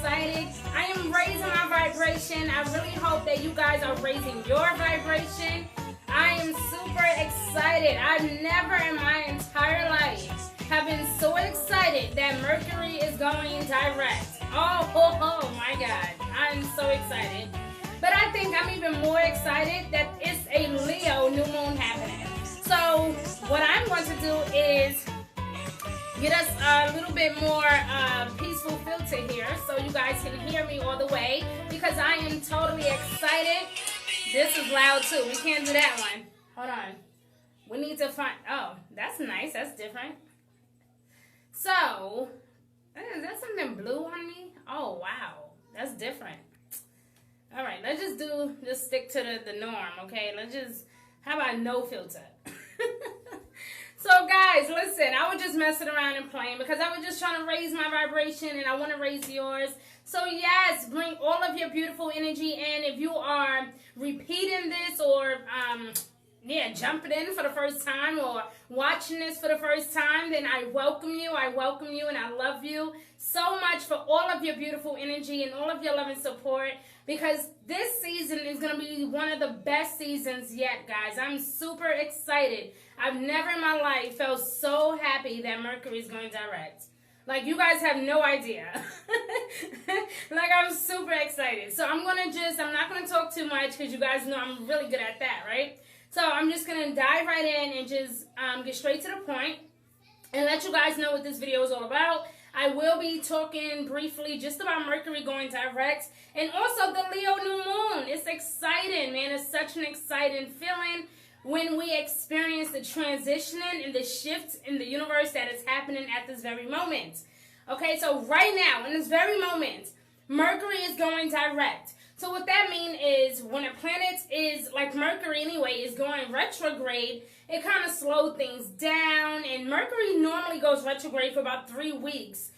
excited. I am raising my vibration. I really hope that you guys are raising your vibration. I am super excited. I've never in my entire life have been so excited that Mercury is going direct. Oh my God. I'm so excited. But I think I'm even more excited that it's a Leo new moon happening. So what I'm going to do is get us a little bit more peaceful filter here so you guys can hear me all the way, because I am totally excited. This is loud too. We can't do that one. Hold on. We need to find... Oh, that's nice. That's different. So, is that something blue on me? Oh, wow. That's different. All right, let's just stick to the norm, okay? How about no filter? So, guys, listen, I was just messing around and playing because I was just trying to raise my vibration and I want to raise yours. So, yes, bring all of your beautiful energy in. If you are repeating this or, jumping in for the first time or watching this for the first time, then I welcome you. I welcome you and I love you so much for all of your beautiful energy and all of your love and support, because this season is going to be one of the best seasons yet, guys. I'm super excited. I've never in my life felt so happy that Mercury is going direct. Like, you guys have no idea. Like, I'm super excited. So I'm not going to talk too much because you guys know I'm really good at that, right? So I'm just going to dive right in and just get straight to the point and let you guys know what this video is all about. I will be talking briefly just about Mercury going direct and also the Leo new moon. It's exciting, man. It's such an exciting feeling when we experience the transitioning and the shift in the universe that is happening at this very moment. Okay, so right now, in this very moment, Mercury is going direct. So what that means is when a planet is, like Mercury anyway, is going retrograde, it kind of slows things down. And Mercury normally goes retrograde for about 3 weeks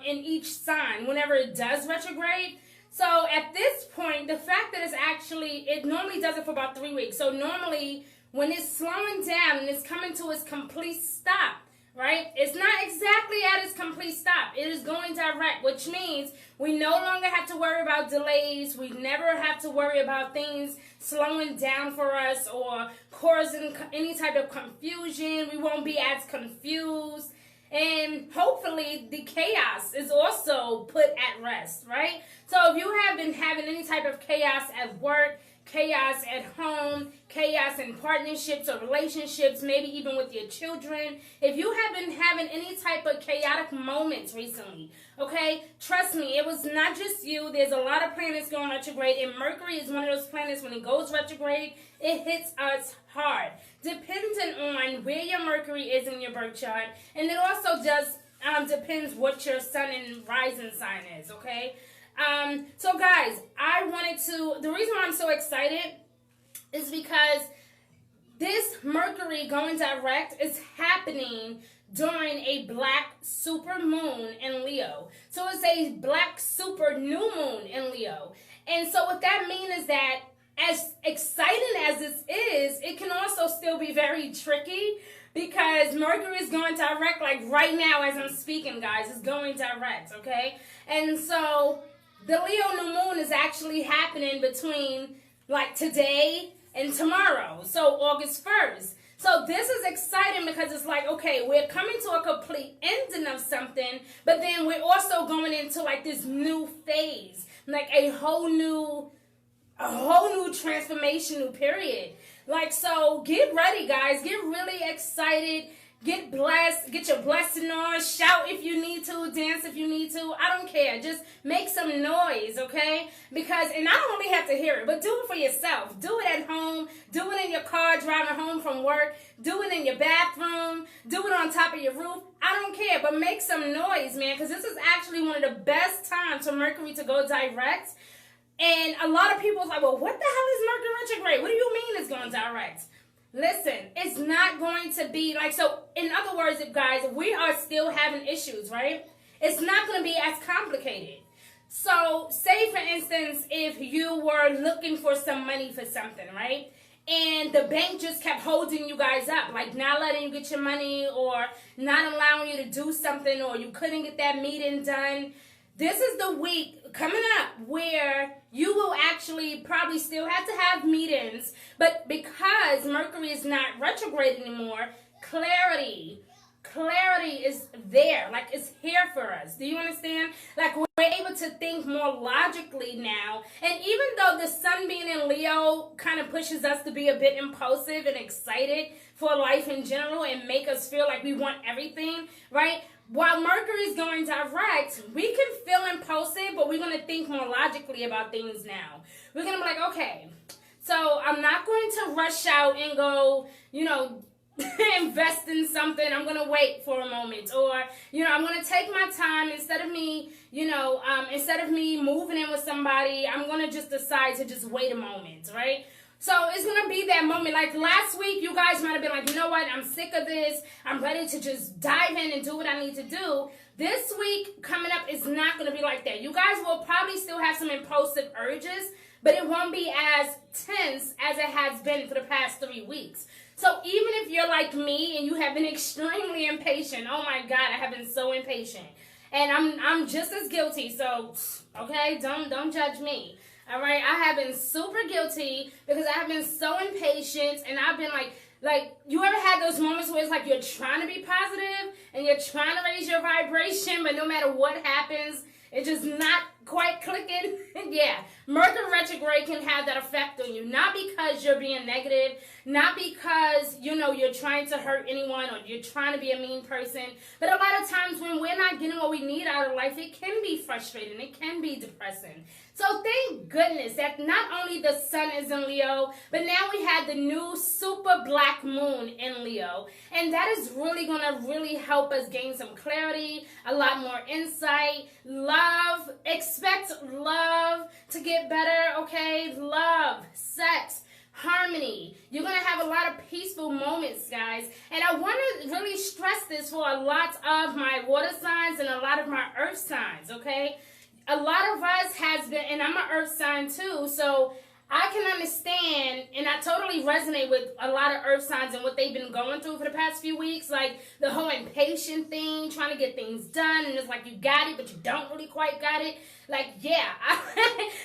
in each sign whenever it does retrograde. So at this point, the fact that it normally does it for about 3 weeks. So normally when it's slowing down and it's coming to its complete stop, right? It's not exactly at its complete stop. It is going direct, which means we no longer have to worry about delays. We never have to worry about things slowing down for us or causing any type of confusion. We won't be as confused. And hopefully the chaos is also put at rest, right? So if you have been having any type of chaos at work, chaos at home, chaos in partnerships or relationships, maybe even with your children, if you have been having any type of chaotic moments recently, okay, trust me, it was not just you. There's a lot of planets going retrograde, and Mercury is one of those planets. When it goes retrograde, it hits us hard, depending on where your Mercury is in your birth chart, and it also just depends what your sun and rising sign is, okay? So guys, the reason why I'm so excited is because this Mercury going direct is happening during a black super moon in Leo. So it's a black super new moon in Leo. And so what that means is that as exciting as this is, it can also still be very tricky, because Mercury is going direct, like right now as I'm speaking, guys, it's going direct, okay? And so the Leo new moon is actually happening between like today and tomorrow, so August 1st. So this is exciting because it's like, okay, we're coming to a complete ending of something, but then we're also going into like this new phase, like a whole new transformational period. Like, so get ready, guys. Get really excited. Get blessed. Get your blessing on. Shout if you need to. Dance if you need to. I don't care. Just make some noise, okay? Because, and I don't really have to hear it, but do it for yourself. Do it at home. Do it in your car driving home from work. Do it in your bathroom. Do it on top of your roof. I don't care, but make some noise, man, because this is actually one of the best times for Mercury to go direct. And a lot of people are like, well, what the hell is Mercury retrograde? What do you mean it's going direct? Listen, it's not going to be like, so in other words, guys, we are still having issues, right? It's not going to be as complicated. So say, for instance, if you were looking for some money for something, right? And the bank just kept holding you guys up, like not letting you get your money or not allowing you to do something, or you couldn't get that meeting done. this is the week coming up where you will actually probably still have to have meetings, but because Mercury is not retrograde anymore, clarity is there. Like, it's here for us. Do you understand? Like, we're able to think more logically now. And even though the sun being in Leo kind of pushes us to be a bit impulsive and excited for life in general and make us feel like we want everything, right? While Mercury is going direct, we can feel impulsive, but we're going to think more logically about things now. We're going to be like, okay, so I'm not going to rush out and go, invest in something. I'm going to wait for a moment. Or, I'm going to take my time instead of me moving in with somebody. I'm going to just decide to just wait a moment, right? So it's going to be that moment. Like last week, you guys might have been like, you know what? I'm sick of this. I'm ready to just dive in and do what I need to do. This week coming up is not going to be like that. You guys will probably still have some impulsive urges, but it won't be as tense as it has been for the past 3 weeks. So even if you're like me and you have been extremely impatient, oh my God, I have been so impatient. And I'm just as guilty. So, okay, don't judge me. All right, I have been super guilty because I have been so impatient, and I've been like, you ever had those moments where it's like you're trying to be positive and you're trying to raise your vibration, but no matter what happens, it's just not quite clicking? Yeah, Mercury retrograde can have that effect on you. Not because you're being negative, not because, you're trying to hurt anyone or you're trying to be a mean person, but a lot of times when we're not getting what we need out of life, it can be frustrating. It can be depressing. So thank goodness that not only the sun is in Leo, but now we had the new super black moon in Leo. And that is really going to really help us gain some clarity, a lot more insight, love. Expect love to get better, okay? Love, sex, harmony. You're going to have a lot of peaceful moments, guys. And I want to really stress this for a lot of my water signs and a lot of my earth signs, okay? A lot of us has been, and I'm an earth sign too, so I can understand, and I totally resonate with a lot of earth signs and what they've been going through for the past few weeks, like the whole impatient thing, trying to get things done, and it's like you got it, but you don't really quite got it. Like, yeah,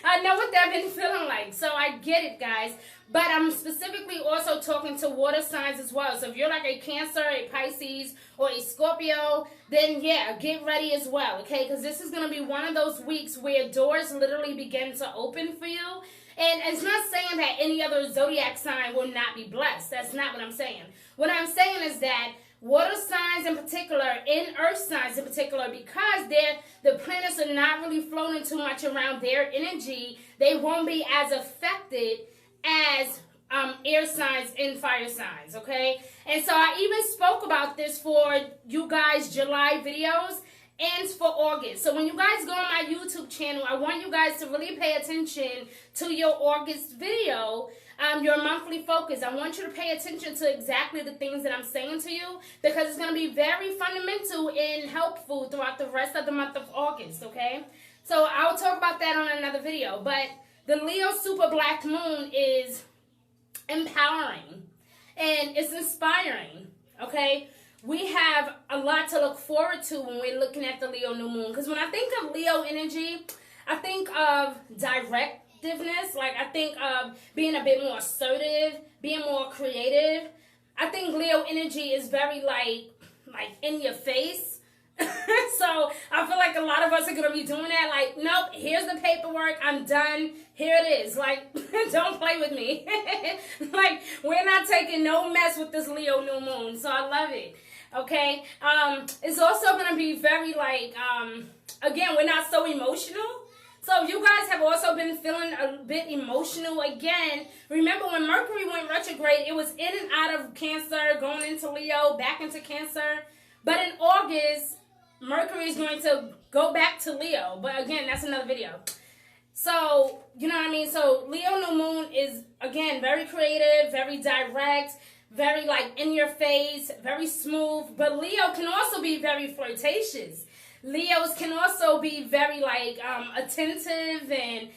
I know what they've been feeling like, so I get it, guys. But I'm specifically also talking to water signs as well. So if you're like a Cancer, a Pisces, or a Scorpio, then yeah, get ready as well, okay? Because this is going to be one of those weeks where doors literally begin to open for you. And it's not saying that any other zodiac sign will not be blessed. That's not what I'm saying. What I'm saying is that water signs in particular, and earth signs in particular, because the planets are not really floating too much around their energy, they won't be as affected as air signs and fire signs, okay? And so I even spoke about this for you guys July videos and for August. So when you guys go on my YouTube channel, I want you guys to really pay attention to your August video, your monthly focus. I want you to pay attention to exactly the things that I'm saying to you, because it's going to be very fundamental and helpful throughout the rest of the month of August, okay? So I'll talk about that on another video. But the Leo super black moon is empowering and it's inspiring, okay? We have a lot to look forward to when we're looking at the Leo new moon. Because when I think of Leo energy, I think of directiveness. Like, I think of being a bit more assertive, being more creative. I think Leo energy is very, like in your face. So I feel like a lot of us are going to be doing that. Like, nope, here's the paperwork. I'm done. Here it is. Like, don't play with me. Like, we're not taking no mess with this Leo new moon. So I love it. Okay. It's also going to be very again, we're not so emotional. So you guys have also been feeling a bit emotional again. Remember when Mercury went retrograde, it was in and out of Cancer, going into Leo, back into Cancer. But in August, Mercury is going to go back to Leo. But again, that's another video. So, you know what I mean? So Leo new moon is, again, very creative, very direct, very in your face, very smooth. But Leo can also be very flirtatious. Leos can also be very attentive and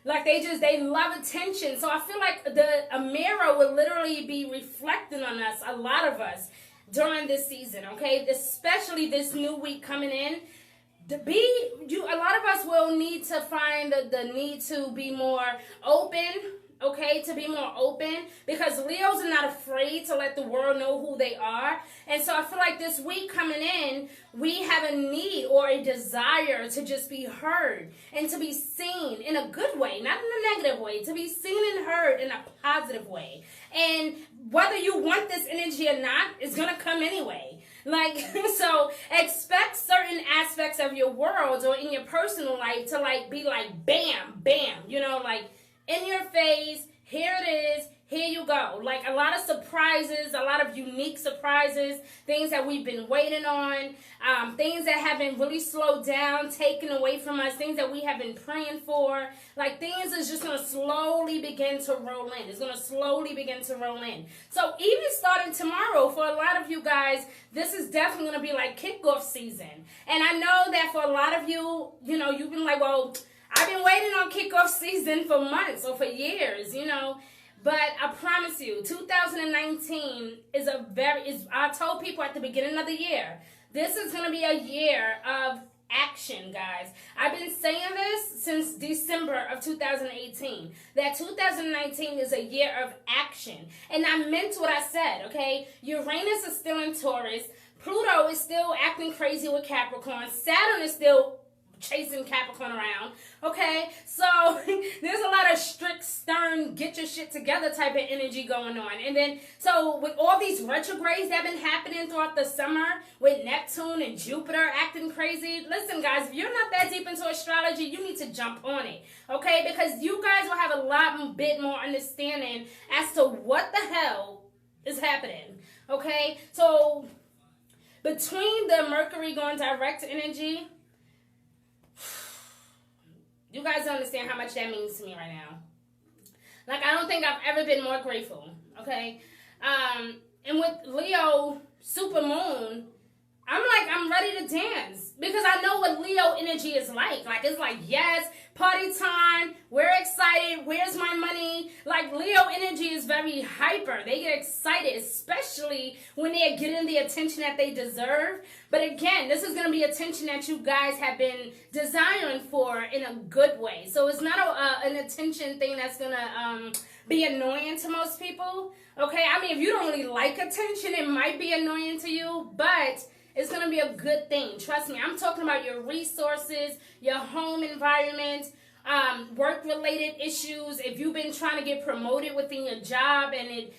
they love attention. So I feel like a mirror will literally be reflecting on us, a lot of us, during this season, okay? Especially this new week coming in. A lot of us will need to find the need to be more open, okay, to be more open, because Leos are not afraid to let the world know who they are. And so I feel like this week coming in, we have a need or a desire to just be heard and to be seen in a good way, not in a negative way, to be seen and heard in a positive way. And whether you want this energy or not, it's going to come anyway. Like, so expect certain aspects of your world or in your personal life to like be like bam, bam, you know, like in your face, here it is, here you go. Like a lot of surprises, a lot of unique surprises, things that we've been waiting on, things that have been really slowed down, taken away from us, things that we have been praying for. Like things is just going to slowly begin to roll in. It's going to slowly begin to roll in. So even starting tomorrow, for a lot of you guys, this is definitely going to be like kickoff season. And I know that for a lot of you, you know, you've been like, well, I've been waiting on kickoff season for months or for years, you know. But I promise you, 2019 is I told people at the beginning of the year, this is going to be a year of action, guys. I've been saying this since December of 2018, that 2019 is a year of action. And I meant what I said, okay? Uranus is still in Taurus. Pluto is still acting crazy with Capricorn. Saturn is still chasing Capricorn around, okay? So there's a lot of strict, stern, get your shit together type of energy going on. And then, so with all these retrogrades that have been happening throughout the summer, with Neptune and Jupiter acting crazy, listen guys, if you're not that deep into astrology, you need to jump on it, okay? Because you guys will have a lot bit more understanding as to what the hell is happening, okay? So between the Mercury going direct energy, you guys don't understand how much that means to me right now. Like, I don't think I've ever been more grateful, okay? And with Leo super moon, I'm ready to dance. Because I know what Leo energy is like. Like, it's like, yes, party time, we're excited, where's my money? Like, Leo energy is very hyper. They get excited, especially when they're getting the attention that they deserve. But again, this is going to be attention that you guys have been desiring for in a good way. So it's not an attention thing that's going to be annoying to most people. Okay, I mean, if you don't really like attention, it might be annoying to you, but it's going to be a good thing. Trust me. I'm talking about your resources, your home environment, work-related issues. If you've been trying to get promoted within your job and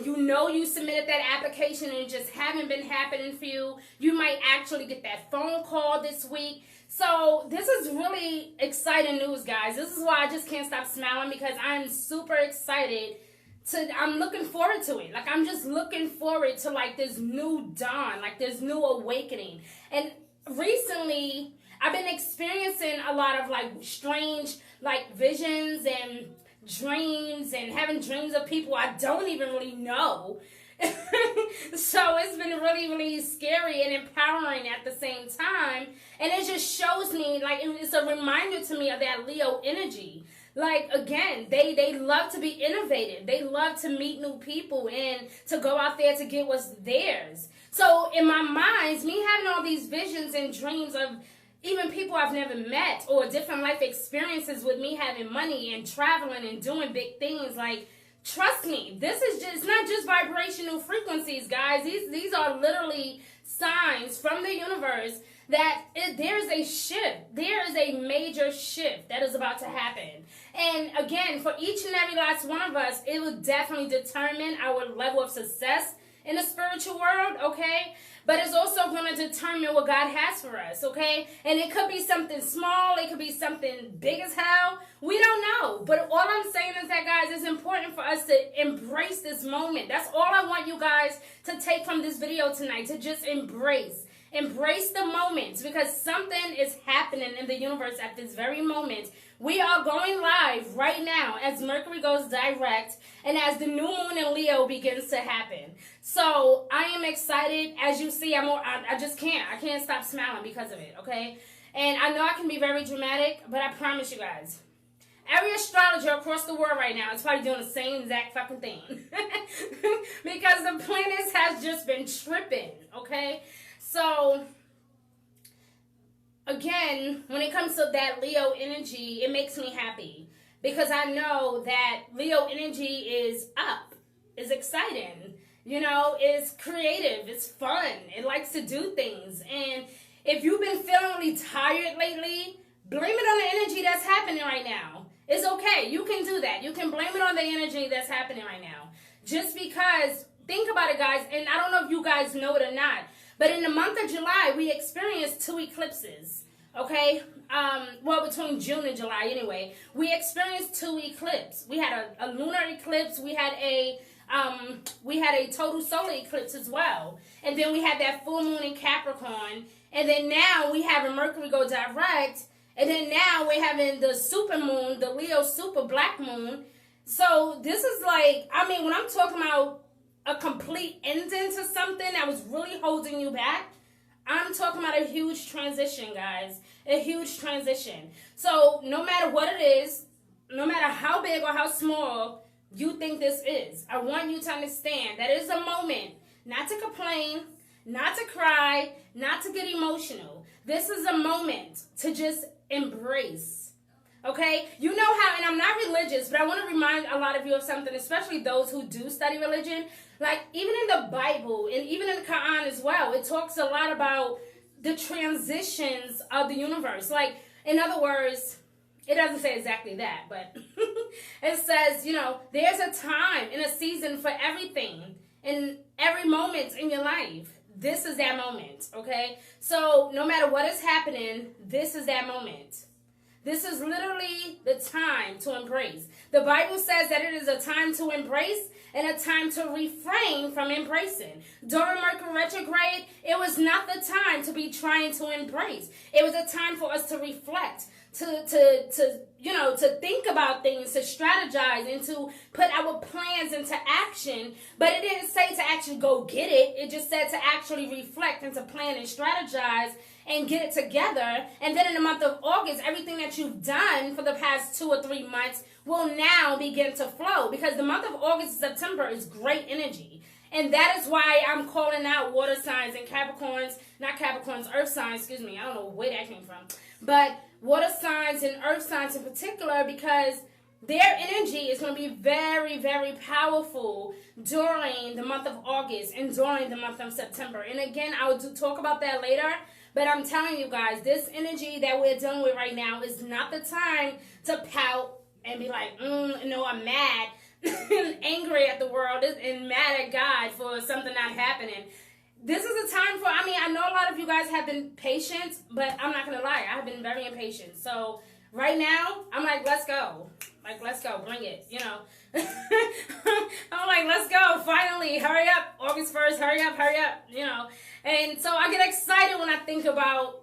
you know you submitted that application and it just haven't been happening for you, you might actually get that phone call this week. So this is really exciting news, guys. This is why I just can't stop smiling, because I'm super excited. I'm looking forward to it. Like, I'm just looking forward to, like, this new dawn, like, this new awakening. And recently, I've been experiencing a lot of, like, strange, like, visions and dreams and having dreams of people I don't even really know. So it's been really, really scary and empowering at the same time. And it just shows me, like, it's a reminder to me of that Leo energy. Like, again, they love to be innovative. They love to meet new people and to go out there to get what's theirs. So in my mind, me having all these visions and dreams of even people I've never met, or different life experiences with me having money and traveling and doing big things, like, trust me, this is just not just vibrational frequencies, guys. These are literally signs from the universe that there's a shift. There is a major shift that is about to happen. And again, for each and every last one of us, it will definitely determine our level of success in the spiritual world, okay? But it's also going to determine what God has for us, okay? And it could be something small. It could be something big as hell. We don't know. But all I'm saying is that, guys, it's important for us to embrace this moment. That's all I want you guys to take from this video tonight, to just embrace. Embrace the moments, because something is happening in the universe at this very moment. We are going live right now as Mercury goes direct and as the new moon in Leo begins to happen. So I am excited. As you see, I just can't. I can't stop smiling because of it, okay? And I know I can be very dramatic, but I promise you guys, every astrologer across the world right now is probably doing the same exact fucking thing. Because the planets has just been tripping, okay? So again, when it comes to that Leo energy, it makes me happy because I know that Leo energy is up, is exciting, you know, is creative, it's fun, it likes to do things. And if you've been feeling really tired lately, blame it on the energy that's happening right now. It's okay. You can do that. You can blame it on the energy that's happening right now. Just because, think about it, guys, and I don't know if you guys know it or not, but in the month of July, we experienced 2 eclipses, okay? Well, between June and July anyway. We experienced 2 eclipses. We had a lunar eclipse. We had a total solar eclipse as well. And then we had that full moon in Capricorn. And then now we have a Mercury go direct. And then now we're having the super moon, the Leo super black moon. So this is like, I mean, when I'm talking about a complete ending to something that was really holding you back, I'm talking about a huge transition, guys. A huge transition. So no matter what it is, no matter how big or how small you think this is, I want you to understand that it is a moment not to complain, not to cry, not to get emotional. This is a moment to just embrace. Okay? You know how, and I'm not religious, but I want to remind a lot of you of something, especially those who do study religion. Like, even in the Bible, and even in the Quran as well, it talks a lot about the transitions of the universe. Like, in other words, it doesn't say exactly that, but it says, you know, there's a time and a season for everything in every moment in your life. This is that moment, okay? So no matter what is happening, this is that moment. This is literally the time to embrace. The Bible says that it is a time to embrace and a time to refrain from embracing. During Mercury Retrograde, it was not the time to be trying to embrace. It was a time for us to reflect, to think about things, to strategize, and to put our plans into action. But it didn't say to actually go get it. It just said to actually reflect and to plan and strategize and get it together. And then in the month of August, everything that you've done for the past 2 or 3 months will now begin to flow, because the month of August and September is great energy. And that is why I'm calling out water signs and earth signs, excuse me. I don't know where that came from. But water signs and earth signs in particular, because their energy is going to be very, very powerful during the month of August and during the month of September. And again, I will talk about that later. But I'm telling you guys, this energy that we're dealing with right now is not the time to pout and be like, no, I'm mad and angry at the world and mad at God for something not happening. This is a time for, I know a lot of you guys have been patient, but I'm not going to lie, I have been very impatient. So right now, I'm like, let's go. Like, let's go, bring it, you know. I'm like, let's go, finally, hurry up, August 1st, hurry up, you know. And so I get excited when I think about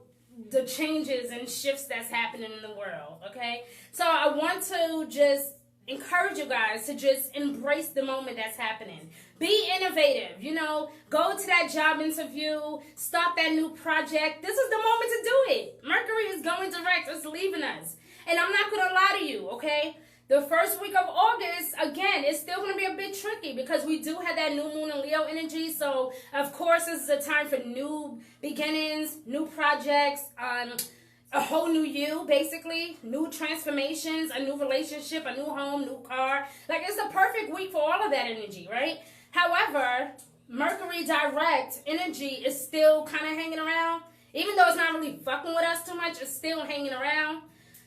the changes and shifts that's happening in the world, okay? So I want to just encourage you guys to just embrace the moment that's happening. Be innovative, you know. Go to that job interview, start that new project. This is the moment to do it. Mercury is going direct. It's leaving us. And I'm not going to lie to you, okay? The first week of August, again, it's still going to be a bit tricky because we do have that new moon and Leo energy. So, of course, this is a time for new beginnings, new projects, a whole new you, basically, new transformations, a new relationship, a new home, new car. Like, it's a perfect week for all of that energy, right? However, Mercury direct energy is still kind of hanging around. Even though it's not really fucking with us too much, it's still hanging around.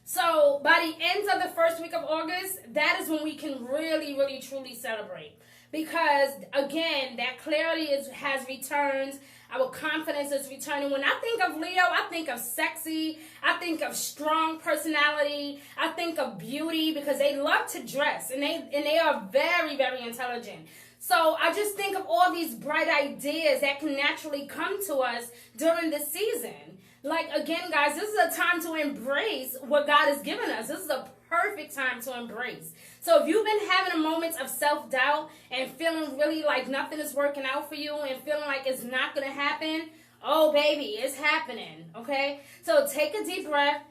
So by the end of the first week of August, that is when we can really, really, truly celebrate. Because, again, that clarity has returned. Our confidence is returning. When I think of Leo, I think of sexy. I think of strong personality. I think of beauty, because they love to dress. And they are very, very intelligent. So I just think of all these bright ideas that can naturally come to us during this season. Like, again, guys, this is a time to embrace what God has given us. This is a perfect time to embrace. So if you've been having a moment of self-doubt and feeling really like nothing is working out for you and feeling like it's not going to happen, oh, baby, it's happening, okay? So take a deep breath.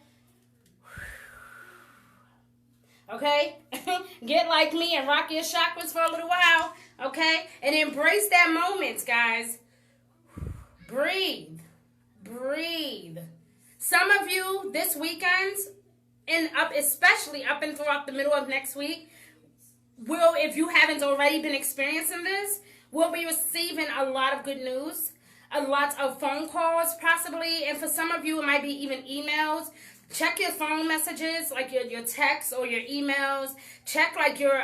Okay? Get like me and rock your chakras for a little while, okay? And embrace that moment, guys. Breathe. Breathe. Some of you this weekend, especially up and throughout the middle of next week, will, if you haven't already been experiencing this, will be receiving a lot of good news, a lot of phone calls possibly, and for some of you it might be even emails. Check your phone messages, like your texts or your emails. Check like your,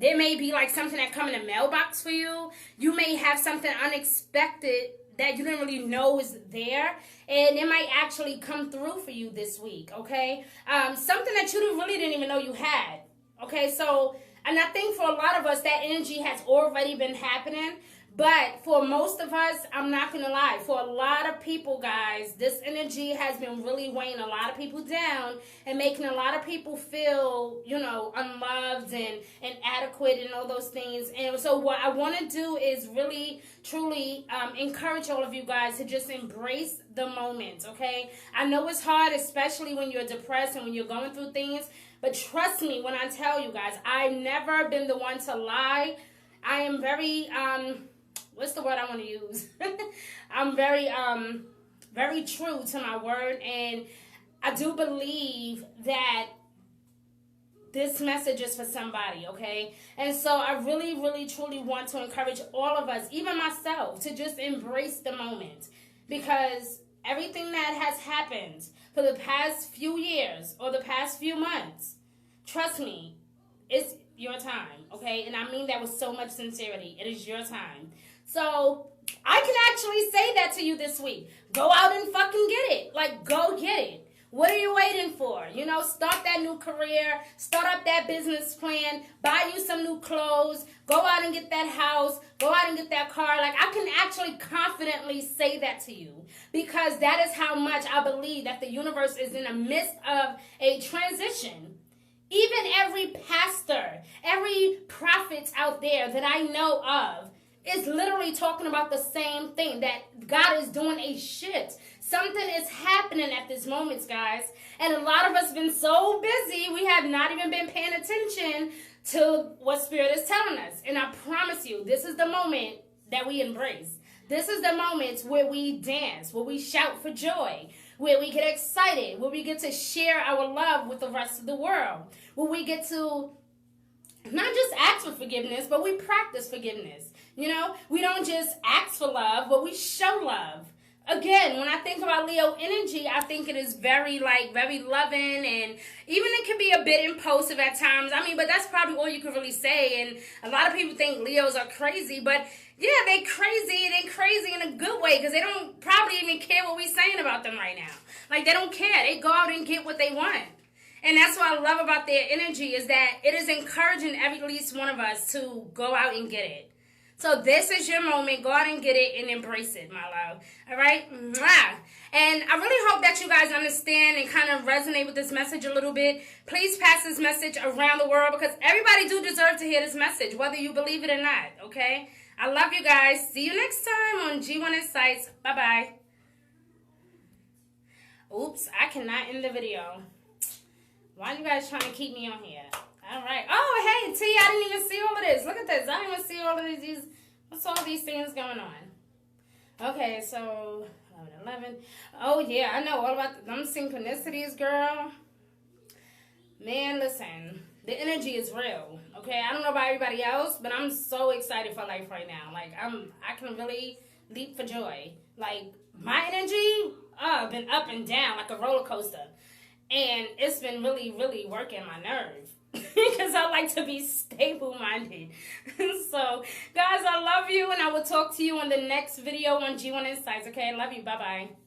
there may be like something that come in the mailbox for you. You may have something unexpected that you didn't really know was there, and it might actually come through for you this week, okay? Something that you really didn't even know you had, okay? So, and I think for a lot of us, that energy has already been happening. But for most of us, I'm not going to lie, for a lot of people, guys, this energy has been really weighing a lot of people down and making a lot of people feel, you know, unloved and inadequate and all those things. And so what I want to do is really, truly encourage all of you guys to just embrace the moment, okay? I know it's hard, especially when you're depressed and when you're going through things. But trust me when I tell you guys, I've never been the one to lie. I am very... what's the word I want to use? I'm very, very true to my word, and I do believe that this message is for somebody, okay? And so I really, really, truly want to encourage all of us, even myself, to just embrace the moment, because everything that has happened for the past few years or the past few months, trust me, it's your time, okay? And I mean that with so much sincerity. It is your time. So I can actually say that to you this week. Go out and fucking get it. Like, go get it. What are you waiting for? You know, start that new career. Start up that business plan. Buy you some new clothes. Go out and get that house. Go out and get that car. Like, I can actually confidently say that to you, because that is how much I believe that the universe is in the midst of a transition. Even every pastor, every prophet out there that I know of is literally talking about the same thing, that God is doing a shift. Something is happening at this moment, guys. And a lot of us have been so busy, we have not even been paying attention to what Spirit is telling us. And I promise you, this is the moment that we embrace. This is the moment where we dance, where we shout for joy, where we get excited, where we get to share our love with the rest of the world, where we get to not just ask for forgiveness, but we practice forgiveness. You know, we don't just ask for love, but we show love. Again, when I think about Leo energy, I think it is very loving, and even it can be a bit impulsive at times. I mean, but that's probably all you can really say. And a lot of people think Leos are crazy, but yeah, they crazy. They crazy in a good way, because they don't probably even care what we're saying about them right now. Like, they don't care. They go out and get what they want. And that's what I love about their energy, is that it is encouraging every least one of us to go out and get it. So this is your moment. Go out and get it and embrace it, my love. All right? Mwah. And I really hope that you guys understand and kind of resonate with this message a little bit. Please pass this message around the world, because everybody do deserve to hear this message, whether you believe it or not, okay? I love you guys. See you next time on G1 Insights. Bye-bye. Oops, I cannot end the video. Why are you guys trying to keep me on here? All right. Oh, hey, T, I didn't even see all of this. Look at this. I didn't even see all of these. What's all these things going on? Okay, so 11. Oh, yeah, I know all about them synchronicities, girl. Man, listen, the energy is real, okay? I don't know about everybody else, but I'm so excited for life right now. Like, I can really leap for joy. Like, my energy, been up and down like a roller coaster. And it's been really, really working my nerve, because I like to be stable-minded. So, guys, I love you, and I will talk to you on the next video on G1 Insights, okay? I love you. Bye-bye.